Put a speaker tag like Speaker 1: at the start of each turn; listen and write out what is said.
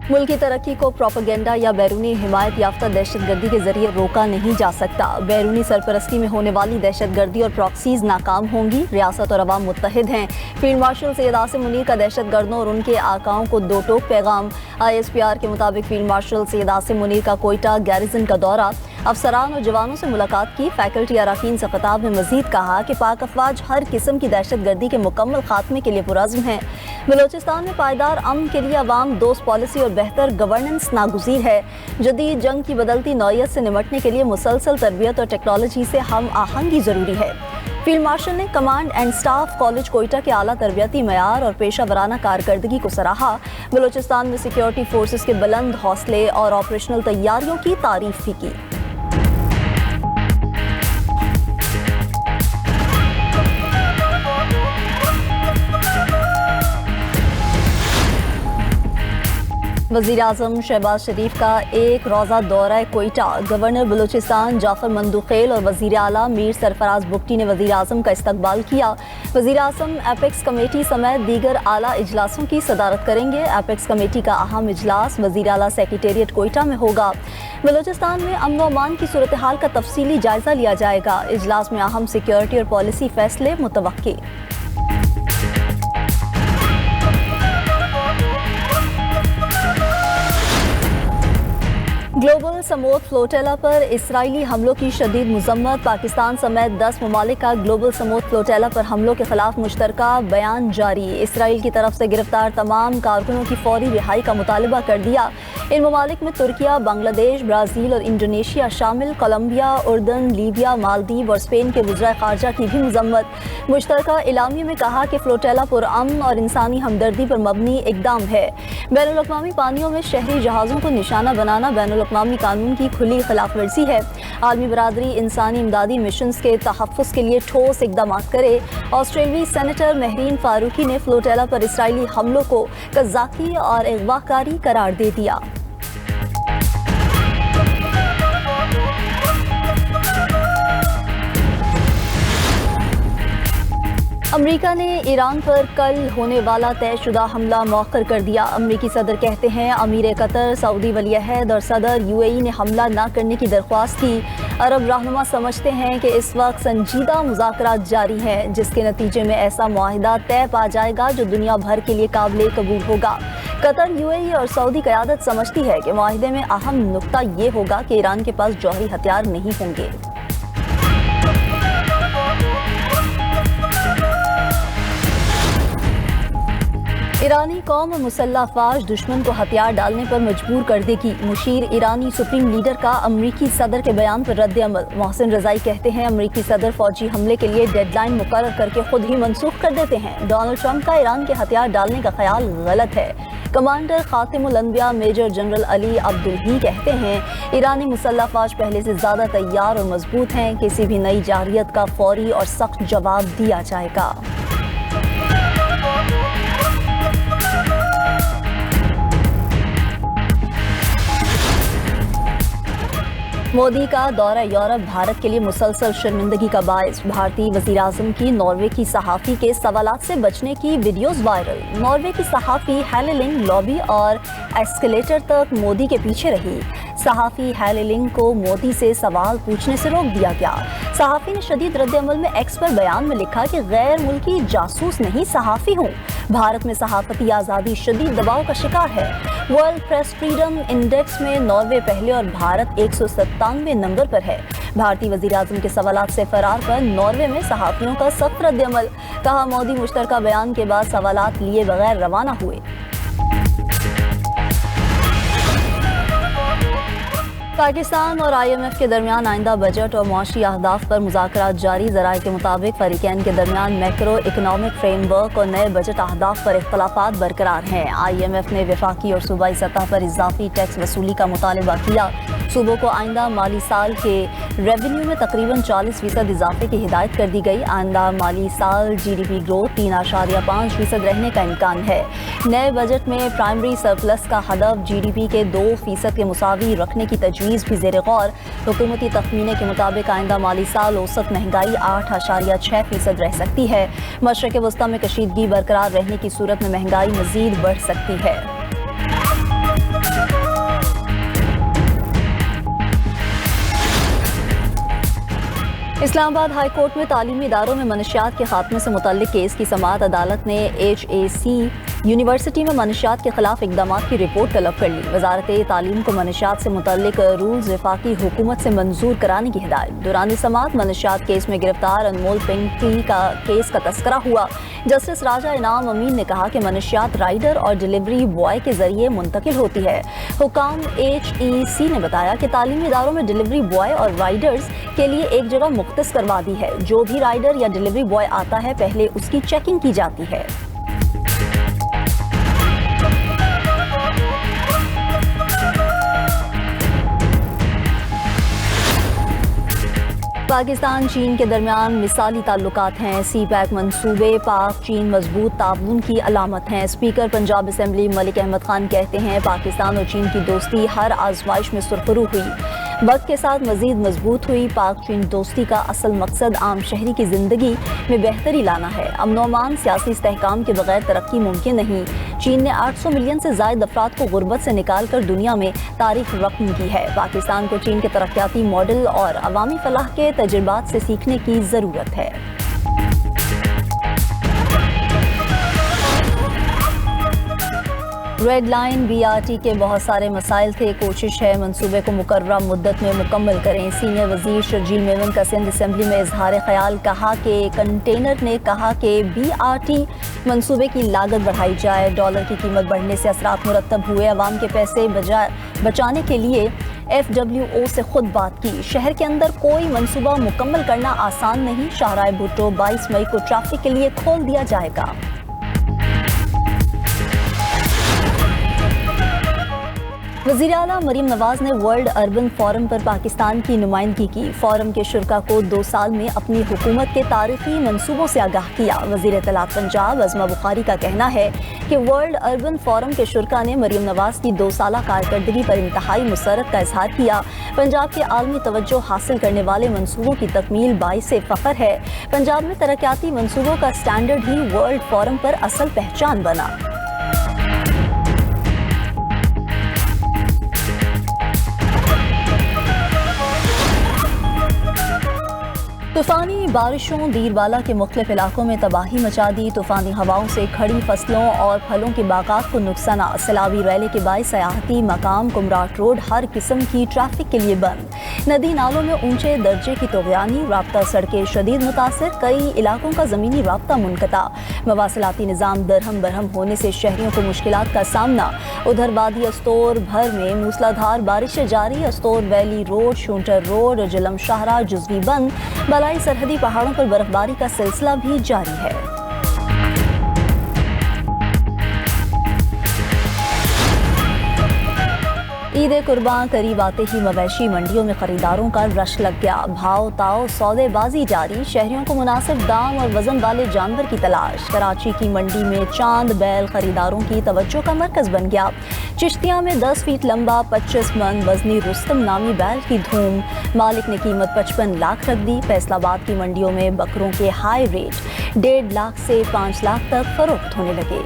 Speaker 1: मुल्क की तरक्की को प्रोपेगेंडा या बैरूनी हिमायत याफ्ता दहशत गर्दी के जरिए रोका नहीं जा सकता। बैरूनी सरपरस्ती में होने वाली दहशत गर्दी और प्रॉक्सीज नाकाम होंगी। रियासत और अवाम मुत्तहिद हैं। फील्ड मार्शल सैयद आसिम मुनीर का दहशत गर्दों और उनके आकाओं को दो टोक पैगाम। ISPR के मुताबिक फील्ड मार्शल सैयद आसिम मुनीर का कोयटा गैरिजन का दौरा, अफसरान और जवानों से मुलाकात की। फैकल्टी अराकीन से खिताब में मजीद कहा कि पाक अफवाज हर किस्म की दहशत गर्दी के मुकम्मल खात्मे के लिए पुरज़्म है। बलोचिस्तान में पायदार अमन के लिए अवाम दोस्त पॉलिसी और बेहतर गवर्नेंस नागुज़ीर है। जदीद जंग की बदलती नौइयत से निमटने के लिए मुसलसल तरबियत और टेक्नोलॉजी से हम आहंगी ज़रूरी है। फील्ड मार्शल ने command and staff college Quetta के आला तरबियती मयार और पेशा वराना कारकर्दगी को सराहा। बलोचिस्तान में सिक्योरिटी फोर्सेस के बुलंद हौसले और ऑपरेशनल तैयारियों की तारीफ भी की। वज़ीर आज़म शहबाज शरीफ का एक रोज़ा दौरा कोयटा। गवर्नर बलूचिस्तान जाफर मंदुखेल और वज़ीर आला मीर सरफराज बुगटी ने वज़ीर आज़म का इस्तकबाल किया। वज़ीर आज़म एपेक्स कमेटी समेत दीगर आला इजलासों की सदारत करेंगे। एपेक्स कमेटी का अहम इजलास वज़ीर आला सेक्रेटेरिएट कोयटा में होगा। बलूचिस्तान में अमन व अमान की सूरत हाल का तफसीली जायज़ा लिया जाएगा। इजलास में अहम सिक्योरिटी और पॉलिसी फैसले मुतवक्की। ग्लोबल समोत फ्लोटेला पर इसराइली हमलों की शदीद मजम्मत। पाकिस्तान समेत 10 ममालिक का ग्लोबल समोत फ्लोटेला पर हमलों के खिलाफ मुश्तरका बयान जारी। इसराइल की तरफ से गिरफ्तार तमाम कारकुनों की फौरी रिहाई का मुतालबा कर दिया। इन ममालिक में तुर्किया, बांग्लादेश, ब्राज़ील और इंडोनेशिया शामिल। कोलंबिया, उर्दन, लीबिया, मालदीव और स्पेन के वज़ीर ख़ारजा की भी मजम्मत। मुश्तरका इलामिया में कहा कि फ्लोटेला पुरअमन और इंसानी हमदर्दी पर मबनी इक़दाम है। बैनुल-अक़वामी पानियों में शहरी जहाज़ों को निशाना बनाना बैनुल-अक़वामी कानून की खुली खिलाफ वर्जी है। आलमी बरादरी इंसानी इमदादी मिशन के तहफ़्फ़ुज़ के लिए ठोस इक़दाम करे। ऑस्ट्रेलियाई सेनेटर महरीन फारूकी ने फ्लोटेला पर इसराइली हमलों को कज़ाकी और अगवाकारी करार दे दिया। अमरीका ने ईरान पर कल होने वाला तयशुदा हमला मौखर कर दिया। अमरीकी सदर कहते हैं अमीर कतर, सऊदी वलीअहद और सदर UAE ने हमला न करने की दरख्वास्त की। अरब रहनुमा समझते हैं कि इस वक्त संजीदा मुज़ाकरात जारी हैं, जिसके नतीजे में ऐसा मुआहिदा तय पा जाएगा जो दुनिया भर के लिए काबिल कबूल होगा। कतर, UAE और सऊदी क़यादत समझती है कि मुआहिदे में अहम नुक्ता ये होगा कि ईरान के पास जौहरी हथियार नहीं होंगे। ईरानी कौम और मुसल्लह अफवाज दुश्मन को हथियार डालने पर मजबूर कर देगी। मुशीर ईरानी सुप्रीम लीडर का अमरीकी सदर के बयान पर रद्द अमल। मोहसिन रज़ाई कहते हैं अमरीकी सदर फौजी हमले के लिए डेडलाइन मुकर्रर करके खुद ही मनसूख कर देते हैं। डोनाल्ड ट्रंप का ईरान के हथियार डालने का ख्याल गलत है। कमांडर खातिमुल अनबिया मेजर जनरल अली अब्दुल्ही कहते हैं ईरानी मुसल्लह अफवाज पहले से ज़्यादा तैयार और मजबूत हैं। किसी भी नई जारियत का फौरी और सख्त जवाब दिया जाएगा। मोदी का दौरा यूरोप भारत के लिए मुसलसल शर्मिंदगी का बायस। भारतीय वज़ीर आज़म की नॉर्वे की सहाफ़ी के सवालात से बचने की वीडियोस वायरल। नॉर्वे की सहाफ़ी हेले लिंग लॉबी और एस्केलेटर तक मोदी के पीछे रही। सहाफ़ी हेले लिंग को मोदी से सवाल पूछने से रोक दिया गया। सहाफ़ी ने शदीद रद्द-ए-अमल में एक्स पर बयान में लिखा कि गैर मुल्की जासूस नहीं, सहाफ़ी हूँ। भारत में सहाफ़ती आज़ादी शदीद दबाव का शिकार है। वर्ल्ड प्रेस फ्रीडम इंडेक्स में नॉर्वे पहले और भारत 197वें नंबर पर है। भारतीय वज़ीर आज़म के सवालात से फरार पर नॉर्वे में सहाफ़ियों का सख्त रद्द-ए-अमल। कहा मोदी मुश्तरका बयान के बाद सवालात लिए बगैर रवाना हुए। पाकिस्तान और IMF के दरमियान आइंदा बजट और मुआशी अहदाफ पर मुज़ाकरात जारी। ज़राए के मुताबिक फ़रीक़ैन के दरमियान मैक्रो इकनॉमिक फ्रेमवर्क और नए बजट अहदाफ पर इख्तलाफात बरकरार हैं। IMF ने वफाकी और सूबाई सतह पर इजाफी टैक्स वसूली का मुतालबा किया। सूबों को आइंदा माली साल के रेवेन्यू में तकरीबन 40% इजाफे की हिदायत कर दी गई। आइंदा माली साल GDP ग्रोथ 3.5% रहने का इम्कान है। नए बजट में प्राइमरी सरप्लस का हदफ GDP के 2% के मुसावी रखने की तजवीज़ भी ज़ेर गौर। हुकूमती तखमीने के मुताबिक आइंदा माली साल औसत महंगाई 8.6% रह सकती है। मशरक़ वस्ता में कशीदगी बरकरार रहने की सूरत में महंगाई मज़ीद बढ़ सकती है। اسلام آباد ہائی کورٹ میں تعلیمی اداروں میں منشیات کے خاتمے سے متعلق کیس کی سماعت عدالت نے HAC یونیورسٹی میں منشیات کے خلاف اقدامات کی رپورٹ طلب کر لی۔ وزارت تعلیم کو منشیات سے متعلق رولز وفاقی حکومت سے منظور کرانے کی ہدایت۔ دوران سماعت منشیات کیس میں گرفتار انمول پنکی کا کیس کا تذکرہ ہوا۔ جسٹس راجہ انعام امین نے کہا کہ منشیات رائڈر اور ڈیلیوری بوائے کے ذریعے منتقل ہوتی ہے۔ حکام HEC نے بتایا کہ تعلیمی اداروں میں ڈیلیوری بوائے اور رائڈرز کے لیے ایک جگہ مختص کروا دی ہے۔ جو بھی رائڈر یا ڈیلیوری بوائے آتا ہے پہلے اس کی چیکنگ کی جاتی ہے۔ پاکستان چین کے درمیان مثالی تعلقات ہیں۔ سی پیک منصوبے پاک چین مضبوط تعاون کی علامت ہیں۔ اسپیکر پنجاب اسمبلی ملک احمد خان کہتے ہیں پاکستان اور چین کی دوستی ہر آزمائش میں سرخرو ہوئی، وقت کے ساتھ مزید مضبوط ہوئی۔ پاک چین دوستی کا اصل مقصد عام شہری کی زندگی میں بہتری لانا ہے۔ امن و امان سیاسی استحکام کے بغیر ترقی ممکن نہیں۔ چین نے 800 ملین سے زائد افراد کو غربت سے نکال کر دنیا میں تاریخ رقم کی ہے۔ پاکستان کو چین کے ترقیاتی ماڈل اور عوامی فلاح کے تجربات سے سیکھنے کی ضرورت ہے۔ ریڈ لائن BRT کے بہت سارے مسائل تھے، کوشش ہے منصوبے کو مقررہ مدت میں مکمل کریں۔ سینئر وزیر شرجیل میمن کا سندھ اسمبلی میں اظہار خیال، کہا کہ کنٹینر نے کہا کہ BRT منصوبے کی لاگت بڑھائی جائے۔ ڈالر کی قیمت بڑھنے سے اثرات مرتب ہوئے، عوام کے پیسے بچانے کے لیے FWO سے خود بات کی۔ شہر کے اندر کوئی منصوبہ مکمل کرنا آسان نہیں، شاہراہ بھٹو 22 مئی کو ٹریفک کے لیے کھول دیا جائے گا۔ وزیر اعلیٰ مریم نواز نے ورلڈ اربن فورم پر پاکستان کی نمائندگی کی۔ فورم کے شرکاء کو 2 سال میں اپنی حکومت کے تاریخی منصوبوں سے آگاہ کیا۔ وزیر اطلاعات پنجاب عظمہ بخاری کا کہنا ہے کہ ورلڈ اربن فورم کے شرکاء نے مریم نواز کی 2 سالہ کارکردگی پر انتہائی مسرت کا اظہار کیا۔ پنجاب کے عالمی توجہ حاصل کرنے والے منصوبوں کی تکمیل باعث فخر ہے۔ پنجاب میں ترقیاتی منصوبوں کا اسٹینڈرڈ ہی ورلڈ فورم پر اصل پہچان بنا۔ طوفانی بارشوں دیر بالا کے مختلف علاقوں میں تباہی مچا دی۔ طوفانی ہواؤں سے کھڑی فصلوں اور پھلوں کے باغات کو نقصانات۔ سیلابی ریلے کے باعث سیاحتی مقام کمراٹ روڈ ہر قسم کی ٹریفک کے لیے بند۔ ندی نالوں میں اونچے درجے کی طغیانی، رابطہ سڑکیں شدید متاثر، کئی علاقوں کا زمینی رابطہ منقطع۔ مواصلاتی نظام درہم برہم ہونے سے شہریوں کو مشکلات کا سامنا۔ ادھر وادی استور بھر میں موسلادھار بارشیں جاری، Astore valley road, Shounter road, جلم شاہراہ جزوی بند۔ بالائی سرحدی پہاڑوں پر برفباری کا سلسلہ بھی جاری ہے۔ عید قربان قریب آتے ہی مویشی منڈیوں میں خریداروں کا رش لگ گیا۔ بھاؤ تاؤ سودے بازی جاری، شہریوں کو مناسب دام اور وزن والے جانور کی تلاش۔ کراچی کی منڈی میں چاند بیل خریداروں کی توجہ کا مرکز بن گیا۔ چشتیاں میں 10 فیٹ لمبا 25 من وزنی رستم نامی بیل کی دھوم، مالک نے قیمت 55 لاکھ رکھ دی۔ فیصل آباد کی منڈیوں میں بکروں کے ہائی ریٹ 1.5 لاکھ سے 5 لاکھ تک فروخت ہونے لگے۔